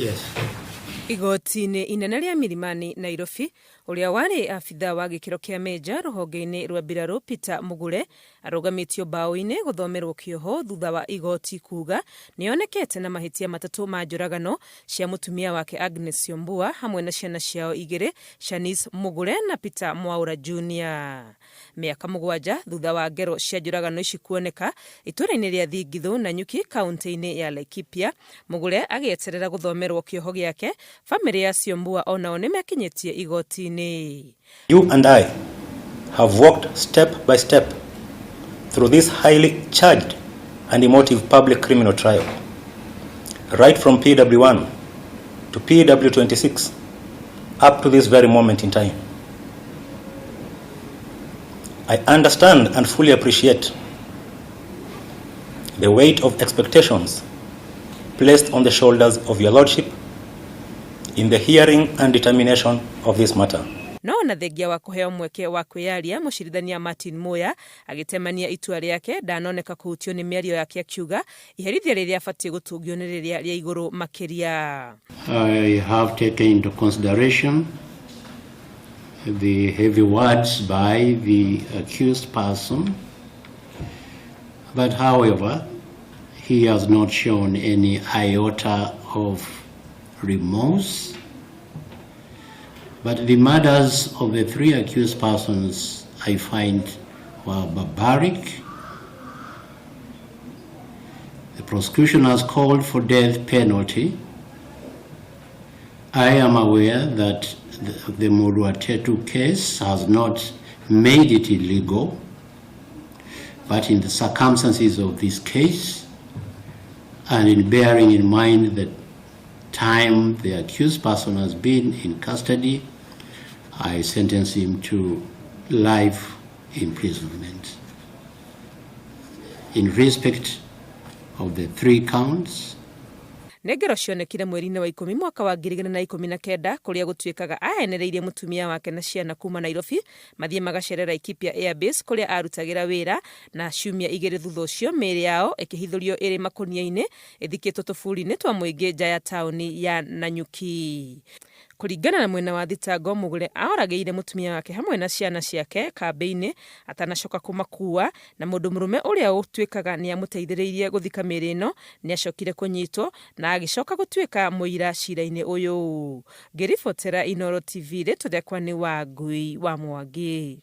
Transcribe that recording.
Yes. Igoti-inĩ inene rĩa Milimani Nairobi, ũrĩa warĩ abithaa wa gĩkĩro kĩa meja rũhonge-inĩ rwa mbirarũ Peter Mugure arũgamĩtio mbaũ-inĩ gũthomerwo kĩoho thutha wa igoti kuga nĩonekete na mahĩtia matatũ ma njũragano cia mũtumia wake Agnes Yombua hamwe na ciana ciao igĩrĩ, Shanice Mugure na Peter Mwaura Jr. Mĩaka 7 thutha wa ngero cia njũragano ici kuoneka itũra-inĩ rĩa Thingithũ na Nyuki kaunti-inĩ ya Laikipia, Mugure agĩeterera gũthomerwo kĩoho gĩake. Famĩlĩ ya Yombua onao nĩmekinyĩtie igoti-inĩ. You and I have walked step by step through this highly charged and emotive public criminal trial, right from PW1 to PW26 up to this very moment in time. I understand and fully appreciate the weight of expectations placed on the shoulders of your Lordship in the hearing and determination of this matter. No na thengia wa kũheo mweke wa kwĩyaria, mũcirithania Martin Muya agĩtemania itua rĩake ndanoneka kũhutio nĩ mĩario yake akiuga iherithia rĩrĩa abatie gũtungio nĩ rĩrĩa rĩa igũrũ makĩria. I have taken into consideration the heavy words by the accused person, but however he has not shown any iota of remorse. But the murders of the 3 accused persons I find were barbaric. The prosecution has called for death penalty. I am aware that the Muruatetu case has not made it illegal, but in the circumstances of this case, and in bearing in mind that time the accused person has been in custody, I sentence him to life imprisonment. In respect of the 3 counts, Negero cionekire mweri-inĩ wa 10 mwaka wa 2019 kũrĩa gũtuĩkaga ahenereirie mũtumia wake na ciana kuma Nairobi mathiĩ magacerera Laikipia Airbase kũrĩa arutagĩra wĩra, na ciumia 2 thutha ũcio mĩĩrĩ yao ĩkĩhithũrio ĩrĩ makũnia-inĩ ĩthikĩtwo tũburi-inĩ twa mũingĩ nja ya taũni ya Nanyuki. Kũringana na mwena wa thitango, Mugure oragĩire mũtumia wake hamwe na ciana ciake kambĩ-inĩ atanacoka kũmakua, na mũndũ mũrũme ũrĩa ũtuĩkaga nĩamũteithĩrĩirie gũthika mĩĩrĩ ĩno nĩacokire kũnyitwo na agĩcoka gũtuĩka mũira cira-inĩ ũyũ. Ngĩribotera Inooro TV rĩtũthekwa nĩ wa Ngui wa Mwangi.